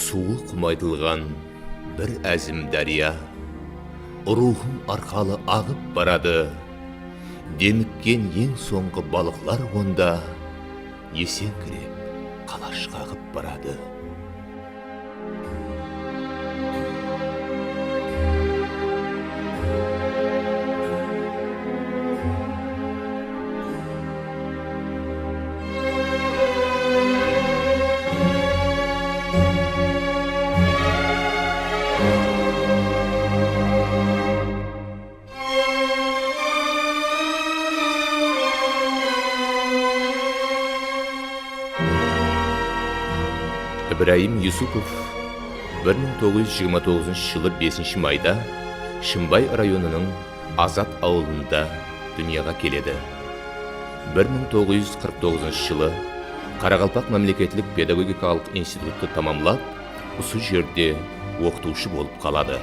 Суы құмайтылған бір әзім дәрия, рухым арқалы ағып барады. Деміккен ең соңғы балықлар онда есеңгіреп қалаш қағып барады. Ибраим Юсупов 1929 жылы 5 майда Шымбай районының Азат ауылында дүнияға келеді. 1949 жылы Қарақалпақ мемлекеттік педагогикалық институтты тамамлап, осы жерде оқытушы болып қалады.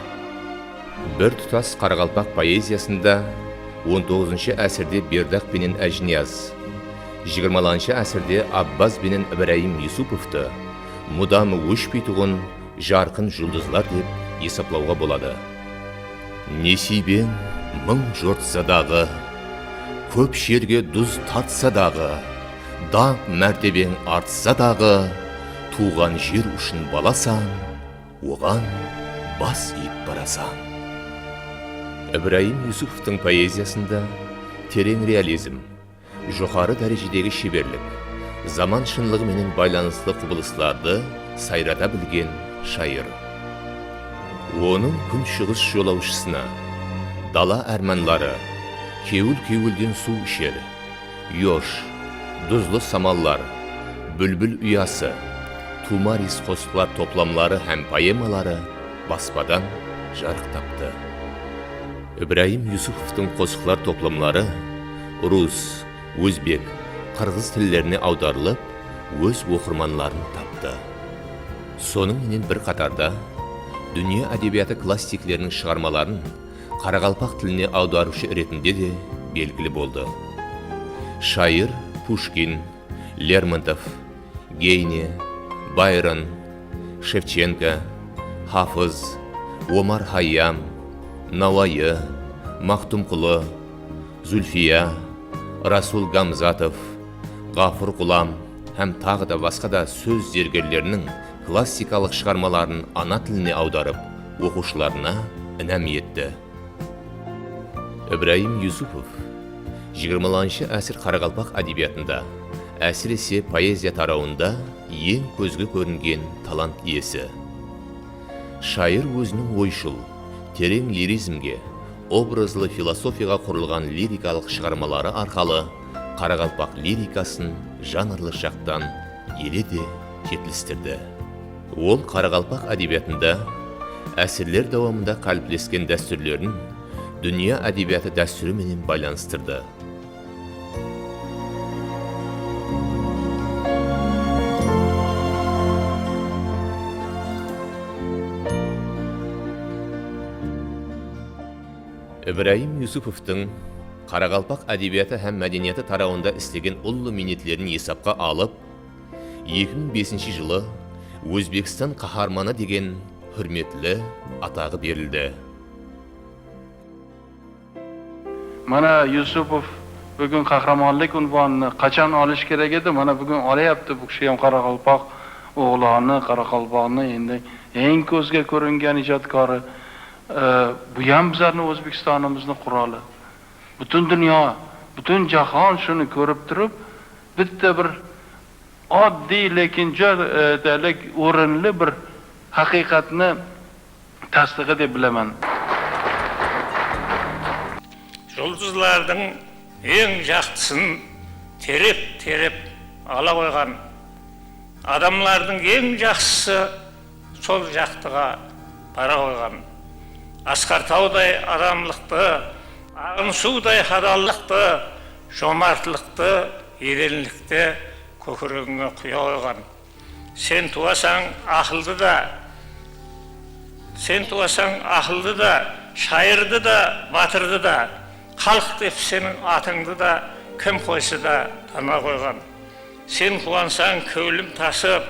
Бір тұтас Қарақалпақ поэзиясында 19 әсірде Бердақ пенен Әжнияз, 20 әсірде Аббас пенен Ибраим Юсуповты мұдамы өшпейтұғын жарқын жұлдызлар деп есаплауға болады. Несибен мың жортса дағы, көп жерге дүз татса дағы, даңқ мәртебең артса дағы, туған жер үшін баласан, оған бас иіп барасан. Ибраим Юсуповтың поэзиясында терең реализм, жоғары дәрежедегі шеберлік, заман шынлығы менен байланысты құбылыстарды сайрата білген шайыр. Оның күн шығыс жолаушысына, дала әрманлары, кеуіл-кеуілден су ішер, Йош, дұзлы самаллар, бүлбіл ұясы, Тумарис қосқылар топламлары һәм поэмалары баспадан жарық тапты. Ибраим Юсуповтың қосқылар топламлары рус, өзбек, қырғыз тілдеріне аударылып, өз оқырманларын тапты. Соның менен бір қатарда дүние әдебияты классиклерінің шығармаларын Қарақалпақ тіліне аударушы ретінде де белгілі болды. Шайыр Пушкин, Лермонтов, Гейне, Байрон, Шевченко, Хафыз, Омар Хайям, Науайы, Мақтумқұлы, Зүлфия, Расул Гамзатов, Ғафыр Құлам һәм тағы да басқа да сөз зергерлерінің классикалық шығармаларын ана тіліне аударып, оқушыларына інәм етті. Ибраим Юсупов 20 әсір Қарақалпақ әдебиятында, әсіресе поэзия тарауында ең көзге көрінген талант иесі. Шайыр өзінің ойшыл, терең лиризмге, образлы философияға құрылған лирикалық шығармалары арқалы Қарақалпақ лирикасын жанрлы жақтан еле де жетілістірді. Ол Қарақалпақ әдебиятында әсірлер дауамында қалыптасқан дәстүрлерін дүния әдебиеті дәстүріменен байланыстырды. Ибраим Юсуповтың Қарақалпақ әдебиеті һәм мәдениеті тарауында істеген ұлы минетлерін есапқа алып, 2005 жылы Өзбекстан қаһарманы деген хүрметлі атағы берілді. Mana Yusupov бүгін қахрамонlik unvonini qachon olish kerak edi? Mana bugun olyapti. Bu kishi ham Qoraqalpoq o'g'loni, Qoraqalpoqni endi eng ko'zga ko'ringan ijodkori. Bu ham bizlarning O'zbekistonimizning quroli. Butun dunyo, butun jahon shuni ko'rib turib, bitta bir oddiy lekin juda o'rinli bir haqiqatni tasdig'i deb bilaman. Жұлдызлардың ең жақсысын тереп ала қойған, адамлардың ең жақсысы сол жақтыға бара қойған. Асқар таудай адамлықты, ағын судай адалдықты, жомарттылықты, еренлікті көкірегіңе құя қойған. Сен туасаң ақылды да, шайырды да, батырды да, халық деп сенің атыңды да кім қойсы да тана қойған. Сен қуансаң көйлім тасып,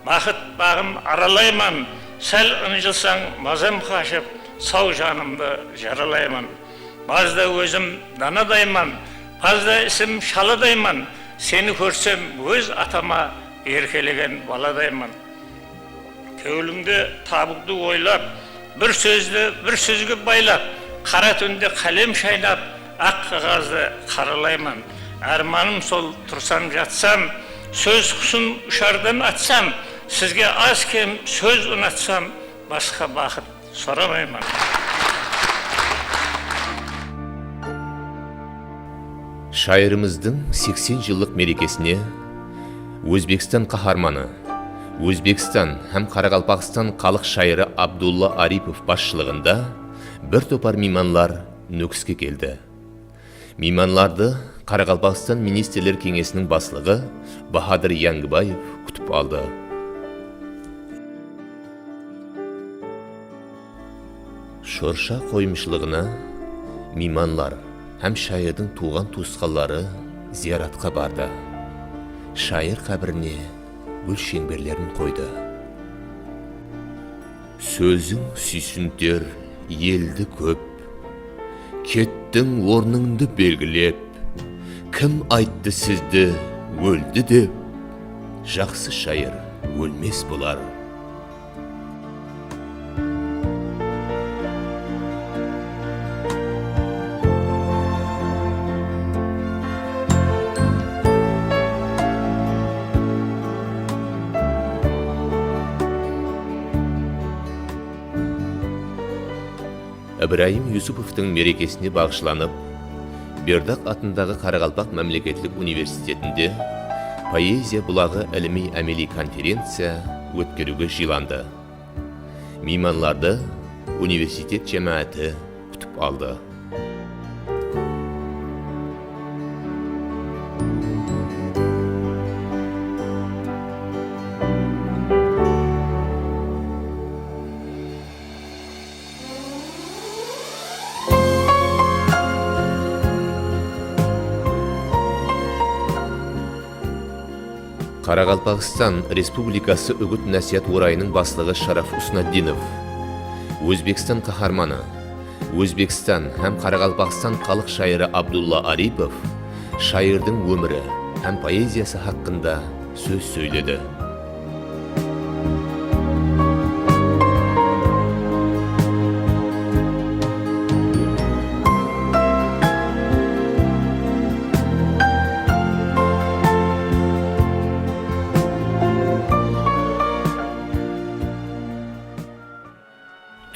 бақыт бағын аралайман, сәл ынжылсаң мазам қашып, сау жанымды жаралайман. Базда өзім данадайман, базда ісім шаладайман, сені көрсем өз атама еркелеген баладайман. Көңілімде табуды ойлап, бір сөзді бір сөзге байлап, қара түнде қалем шайнап, ақ қағазды қаралайман. Арманым сол тұрсам жатсам, сөз құсын ұшардан атсам, сізге аз кем сөз ұнатсам, басқа бақыт сұрамайман. Шайырымыздың 80 жылдық мерекесіне Өзбекстан қаһарманы, Өзбекстан һәм Қарақалпақстан халық шайыры Абдулла Арипов басшылығында бір топар мейманлар Нүкіске келді. Мейманларды Қарақалпақстан министрлер кеңесінің басшылығы Бахадыр Янгыбаев күтіп алды. Шорша қоймышылығына мейманлар һәм шайырдың туған туысқанлары зияратқа барды. Шайыр қабіріне гүл шеңберлерін қойды. Сөзің сүйсінтер елді көп, кеттің орныңды белгілеп, кім айтты сізді өлді деп, жақсы шайыр өлмес болар. Ибраим Юсуповтың мерекесіне бағышланып, Бердақ атындағы Қарақалпақ мемлекеттік университетінде поэзия бұлағы іліми-әмели конференция өткеруге жиыланды. Мейманларды университет жәмәәті күтіп алды. Қарақалпақстан Республикасы үгіт насихат орайының басшылығы Шараф Уснаддинов, Өзбекстан қаһарманы, Өзбекстан һәм Қарақалпақстан халық шайыры Абдулла Арипов шайырдың өмірі һәм поэзиясы хақында сөз сөйледі.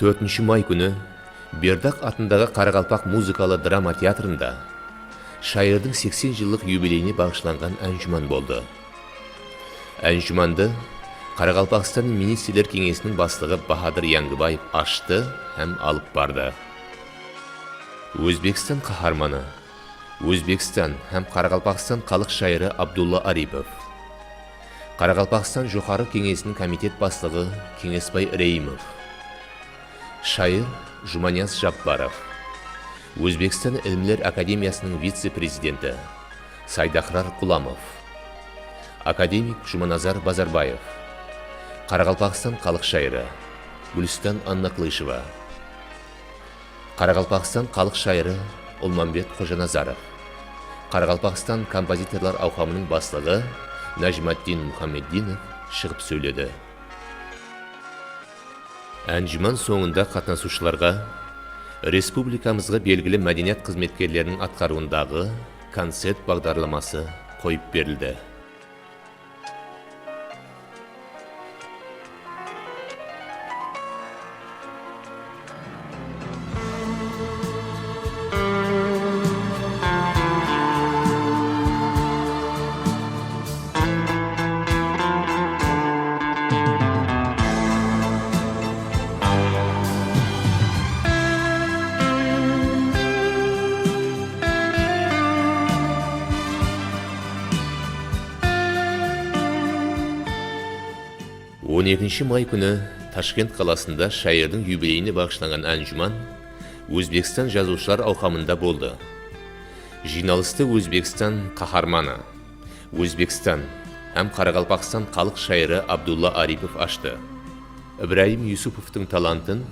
4 май күні Бердақ атындағы Қарақалпақ музыкалы драма театрында шайырдың 80 жылдық юбилейіне бағышланған әнжұман болды. Әнжұманды Қарақалпақстан министрлер кеңесінің бастығы Бахадыр Янгыбаев ашты һәм алып барды. Өзбекстан қаһарманы, Өзбекстан һәм Қарақалпақстан халық шайыры Абдулла Арипов, Қарақалпақстан жоғары кеңесінің комитет бастығы Кеңесбай Рейімов, шайыр Жұманияз Жапбаров, Өзбекстан Ілімлер Академиясының вице-президенті Сайдахрар Құламов, академик Жұманазар Базарбаев, Қарақалпақстан халық шайыры Гүлістан Аннақлышева, Қарақалпақстан халық шайыры Ұлманбет Қожаназаров, Қарақалпақстан композиторлар ауқамының басшылығы Нәжмәддин Мұхаммеддинов шығып сөйледі. Әнжұман соңында қатынасушыларға республикамызға белгілі мәдениет қызметкерлерінің атқаруындағы концерт бағдарламасы қойып берілді. Он 2 май күні Ташкент қаласында шайырдың юбилейіне бағышланған әнжұман Өзбекстан жазушылар ауқамында болды. Жиналысты Өзбекстан қаһарманы, Өзбекстан һәм Қарақалпақстан халық шайыры Абдулла Арипов ашты. Ибраим Юсуповтың талантын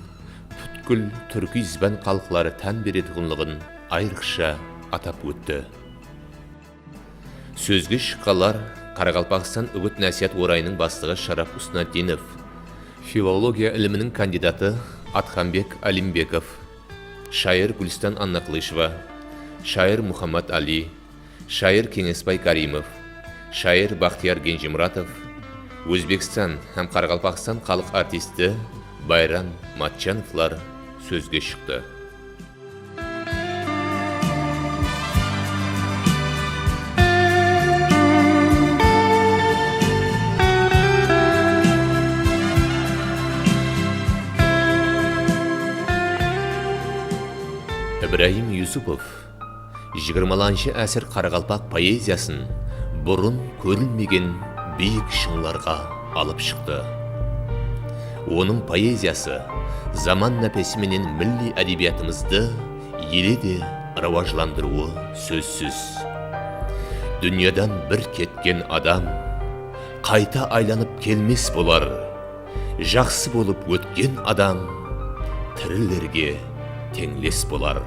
бүткіл түркі избан халықлары тән беретіғынлығын айрықша атап өтті. Сөзге шыққалар Қарақалпақстан үгіт-насихат орайының бастығы Шараф Уснаддинов, филология ілімінің кандидаты Атхамбек Алимбеков, шайыр Гүлстан Аннақлышева, шайыр Мухаммад Али, шайыр Кеңесбай Каримов, шайыр Бақтияр Генжимратов, Өзбекстан һәм Қарақалпақстан халық артисті Байрам Матчановлар сөзге шықты. Ибраим Юсупов 20-шы әсір Қарақалпақ поэзиясын бұрын көрілмеген биік шыңларға алып шықты. Оның поэзиясы заман нәпесіменен милли әдебиятымызды еледе раважландыруы сөзсіз. Дүниядан бір кеткен адам қайта айланып келмес болар. Жақсы болып өткен адам тірілерге теңлес болар.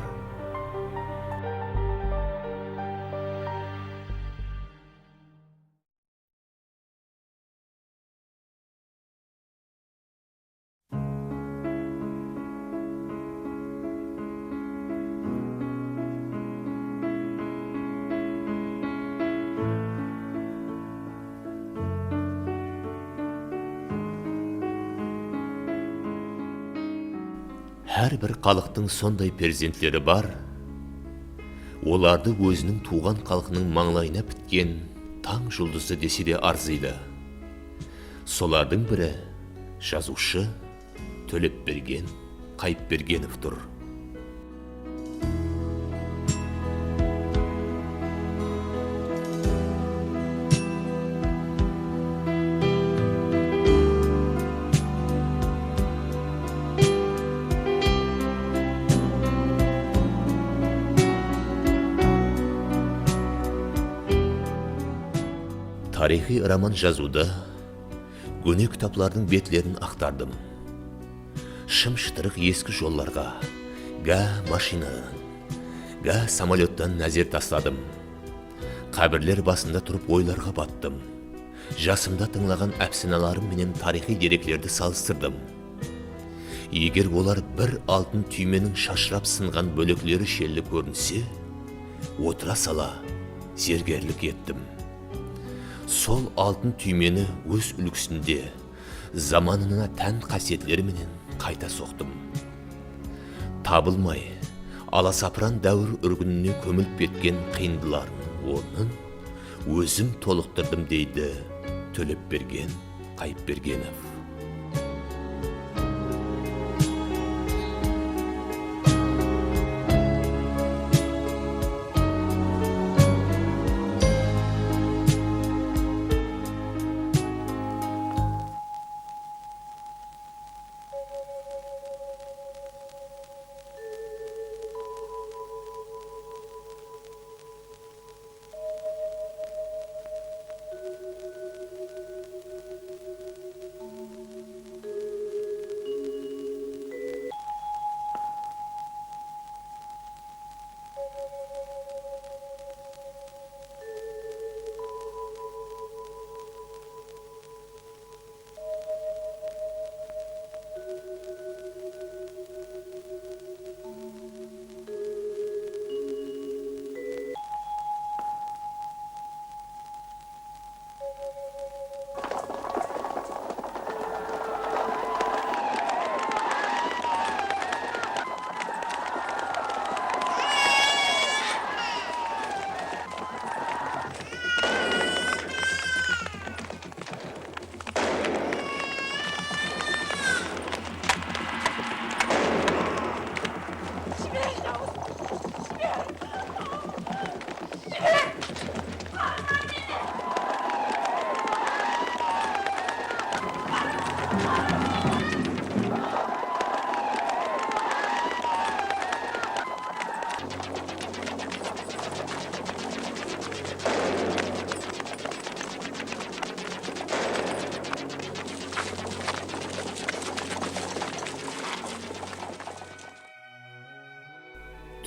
Әрбір халықтың сондай перзентлері бар. Оларды өзінің туған халқының маңлайына біткен таң жұлдызы десе де арзиды. Солардың бірі жазушы Төлепберген Қайыпбергенов тұр. Тарихи роман жазуда көне кітаплардың бетлерін ақтардым. Шым-шытырық ескі жолларға, га машинадан, га самолеттан нәзер тастадым. Қабірлер басында тұрып ойларға баттым. Жасымда тыңлаған әпсіналарым менен тарихи деректерді салыстырдым. Егер олар бір алтын түйменің шашырап сынған бөлеклері шелі көрінсе, отыра сала зергерлік еттім. Сол алтын түймені өз үлгісінде заманына тән қасиетлеріменен қайта соқтым. Табылмай, аласапыран дәуір үргініне көміліп кеткен қиындылардың орнын өзім толықтырдым дейді Төлепберген Қайыпбергенов.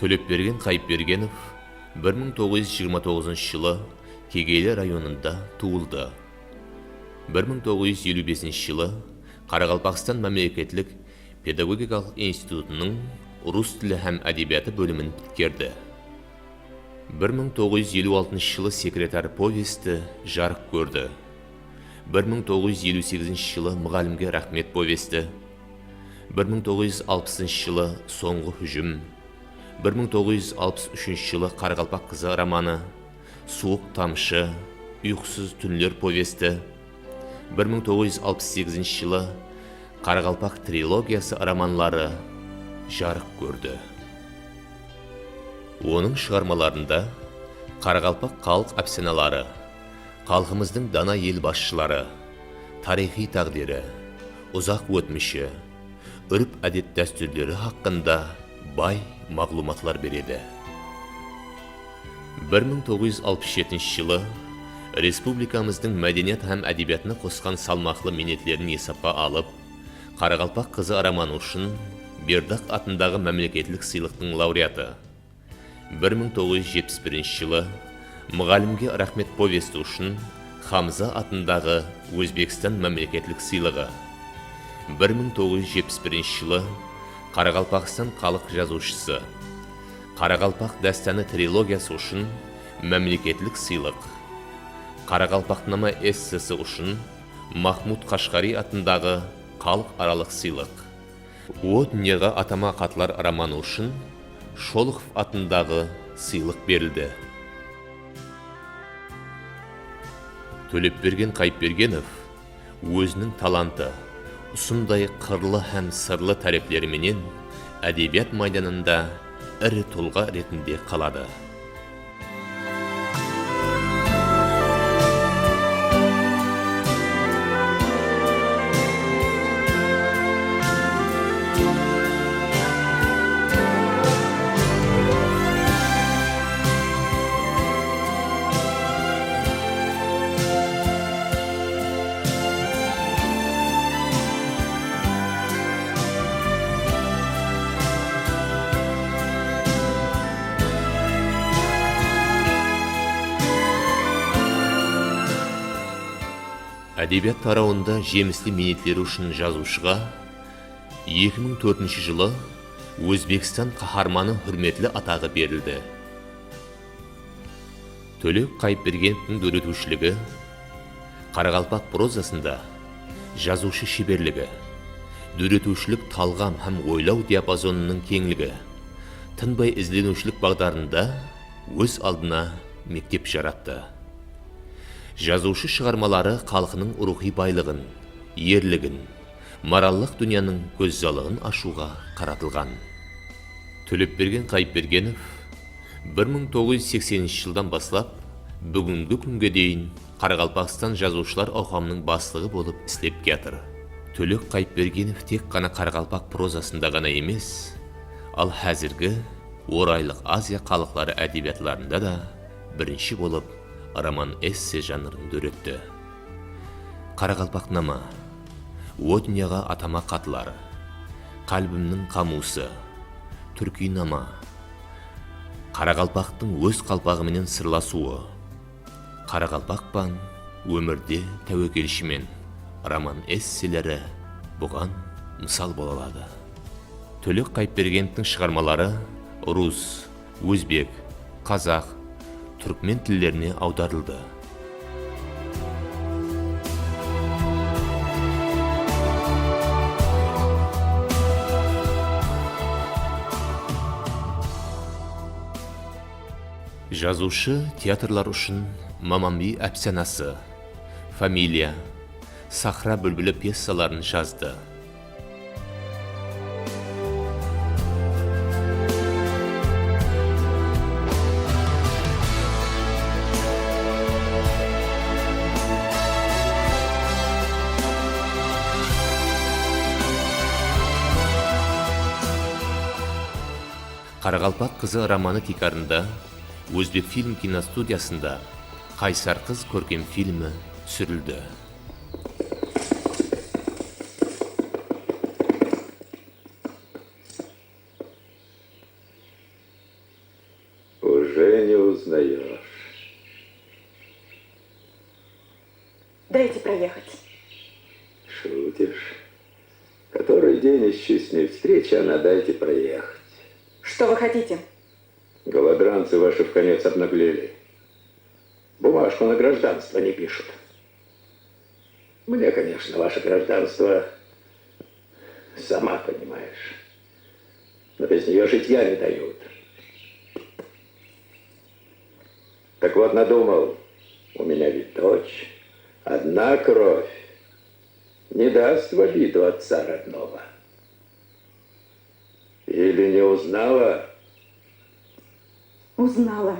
Төлепберген Қайыпбергенов 1929 жылы Кегейлі районында туылды. 1955 жылы Қарақалпақстан мемлекеттік педагогикалық институтының рус тілі һәм әдебиеті бөлімін біткерді. 1956 жылы секретар повесті жарық көрді. 1958 жылы мұғалімге рахмет повесті. 1960 жылы соңғы хүжім. 1963 жылы Қарақалпақ қызы романы, суық тамшы, ұйқысыз түнлер повесті. 1968 жылы Қарақалпақ трилогиясы романлары жарық көрді. Оның шығармаларында Қарақалпақ халық әпсаналары, халқымыздың дана ел басшылары, тарихи тағдирі, ұзақ өтміші, үріп әдет дәстүрлері хақында бай мағлұматлар береді. 1967 жылы республикамыздың мәдениет һәм әдебиетіне қосқан салмақлы минетлерін есапқа алып, Қарақалпақ қызы романы үшін Бердақ атындағы мемлекеттік сыйлықтың лауреаты. 1971 жылы мұғалімге рахмет повесті үшін Хамза атындағы Өзбекстан мемлекеттік сыйлығы. 1971 жылы Қарақалпақстан халық жазушысы, Қарақалпақ дастаны трилогиясы үшін мемлекеттік сыйлық. Қарақалпақнама эссесі үшін Махмуд Қашқари атындағы халық аралық сыйлық. О дүниеға атама қатлар романы үшін Шолохов атындағы сыйлық берілді. Төлепберген Қайыпбергенов өзінің таланты, ұсындай қырлы һәм сырлы тәріплеріменен әдебиет майданында ірі тұлға ретінде қалады. Әдебиет тарауында жемісті минетлері үшін жазушыға 2004 жылы Өзбекстан қаһарманы хүрметлі атағы берілді. Төлек Қайыпбергеновтың дөретушілігі, Қарақалпақ прозасында жазушы шеберлігі, дөретушілік талғам һәм ойлау диапазонының кеңлігі, тынбай ізденушілік бағдарында өз алдына мектеп жаратты. Жазушы шығармалары халқының рухи байлығын, ерлігін, мораллық дүнияның көззалығын ашуға қаратылған. Төлепберген Қайыпбергенов 1980 жылдан бастап бүгінгі күнге дейін Қарақалпақстан жазушылар қоғамының бастығы болып істеп кетір. Төлек Қайыпбергенов тек қана Қарақалпақ прозасында ғана емес, ал қазіргі орайлық Азия халықтары әдебиетларында да бірінші болып роман-эссе жанрын дөретті. Қарақалпақнама, о дүнияға атама қатлар, қалбімнің қамусы, түркинама, Қарақалпақтың өз қалпағыменен сырласуы, Қарақалпақпан өмірде тәуекелшімен роман-эсселері бұған мысал бола алады. Төлек Қайыпбергеновтың шығармалары рус, өзбек, қазақ, түркмен тілдеріне аударылды. Жазушы театрлар үшін Мамамби әпсанасы, Фамилия, Сахра бүлбілі пьесаларын жазды. Қарақалпақ қызы романы тикарында Өзбекфильм киностудиясында Қайсар қыз көркем фильмі түсірілді. узнаешь. Дайте проехать. Шутишь? Который день исчислительной встречи, она дайте проехать. Что вы хотите? Голодранцы ваши в конец обнаглели. Бумажку на гражданство не пишут. Мне, конечно, ваше гражданство, сама понимаешь. Но без нее житья не дают. Так вот, надумал, у меня ведь дочь, одна кровь, не даст в обиду отца родного. Или не узнала? Узнала.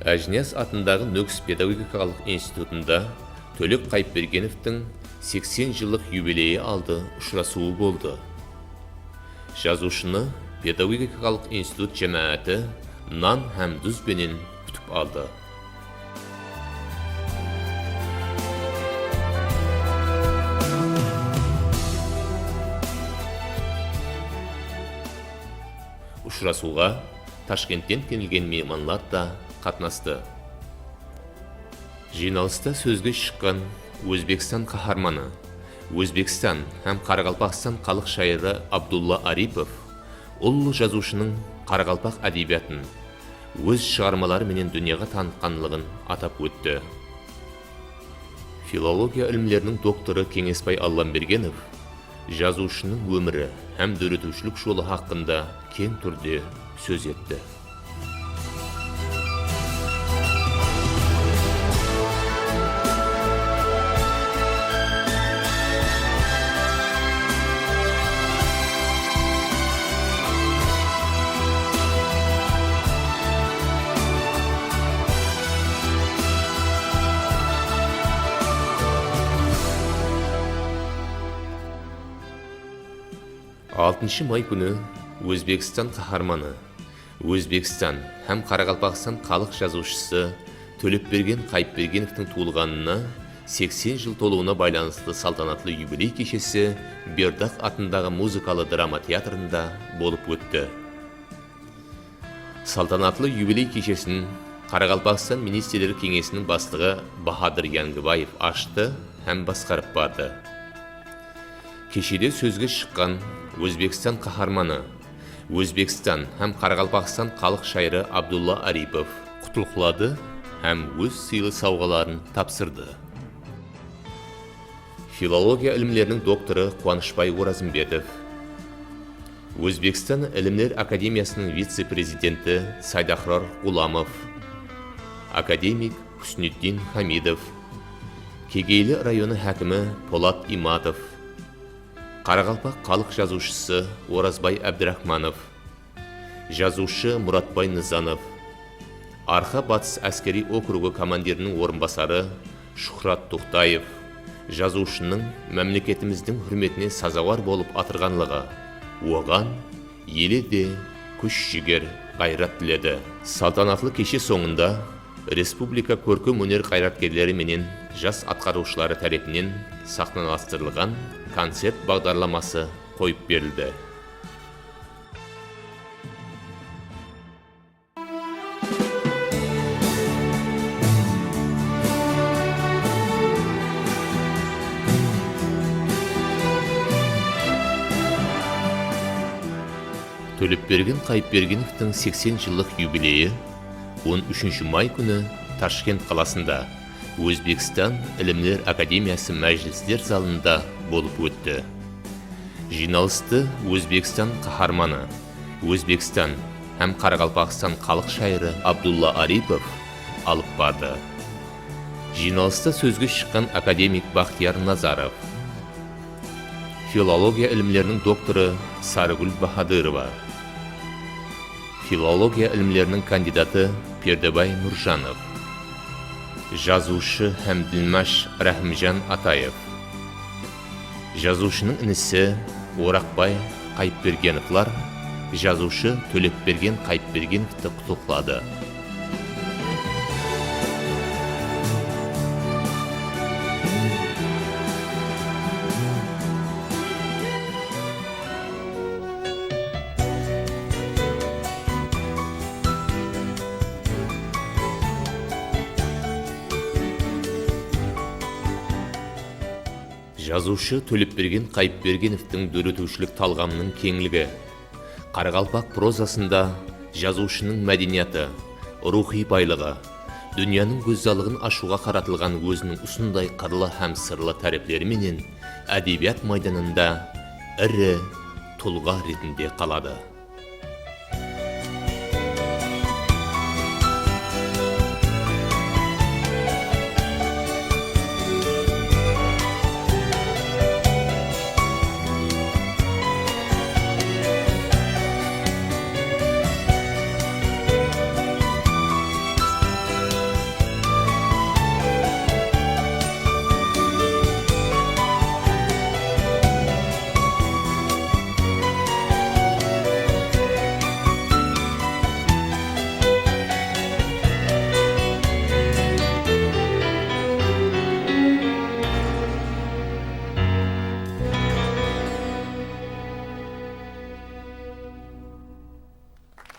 Әжнес атындағы Нүкіс педагогикалық институтында Төлек Қайыпбергеновтың 80 жылдық юбилейі алды ұшырасуы болды. Жазушыны педагогикалық институт жәмәәті нан һәм дүзбенен күтіп алды. Ұшырасуға Ташкенттен келген меймандар да қатнасты. Жиналыста сөзге шыққан Өзбекстан қаһарманы, Өзбекстан һәм Қарақалпақстан халық шайыры Абдулла Арипов ұлы жазушының Қарақалпақ әдебиетін өз шығармалары менен дүнияға танытқанлығын атап өтті. Филология ілімдерінің докторы Кеңесбай Алламбергенов жазушының өмірі һәм дөретушілік жолы хақында кең түрде сөз етті. Алтыншы май күні Өзбекстан қаһарманы, Өзбекстан һәм Қарақалпақстан халық жазушысы Төлепберген Қайыпбергеновтың туылғанына 80 жыл толуына байланысты салтанатлы юбилей кешесі Бердақ атындағы музыкалы драма театрында болып өтті. Салтанатлы юбилей кешесін Қарақалпақстан министрлер кеңесінің бастығы Бахадыр Янгыбаев ашты һәм басқарып барды. Кешеде сөзге шыққан Өзбекстан қаһарманы, Өзбекстан һәм Қарақалпақстан халық шайыры Абдулла Арипов құттықтады һәм өз сыйлы сауғаларын тапсырды. Филология ілімдерінің докторы Қуанышбай Оразымбетов, Өзбекстан ілімдер академиясының вице-президенті Сайдахрар Ғуламов, академик Хүснеддин Хамидов, Кегейлі районы хәкімі Полат Иматов, Қарақалпақ халық жазушысы Оразбай Әбдірахманов, жазушы Мұратбай Нызанов, Арқа батыс әскери округы командирінің орынбасары Шухрат Тоқтаев, жазушының мемлекетіміздің хүрметіне сазауар болып атырғанлығы, оған елі де күш-жігер қайрат тіледі. Салтанатлы кеше соңында республика көркем өнер қайраткерлері менен жас атқарушылары тарапынан сахналастырылған концерт бағдарламасы қойып берілді. Төлепберген Қайыпбергеновтың 80 жылдық юбилейі 13 май күні Ташкент қаласында Өзбекстан ілімдер академиясы мәжілістер залында болып өтті. Жиналысты Өзбекстан қаһарманы, Өзбекстан һәм Қарақалпақстан халық шайыры Абдулла Арипов алып барды. Жиналыста сөзге шыққан академик Бахтияр Назаров, филология ілімдерінің докторы Сарыгүл Бахадырова, филология ілімдерінің кандидаты Пердебай Нұржанов, Жазушы һәм Дилмаш Рәхимжан Атаев. Жазушының інісі Орақбай Қайыпбергеновлар жазушы Төлепберген Қайыпбергеновті құттықтады. Жазушы Төлепберген Қайыпбергеновтің дөретушілік талғамының кеңлігі, Қарақалпақ прозасында жазушының мәдениеті, рухи байлығы, дүнияның көззалығын ашуға қаратылған өзінің ұсындай қырлы һәм сырлы тәріплеріменен әдебиет майданында ірі тұлға ретінде қалады.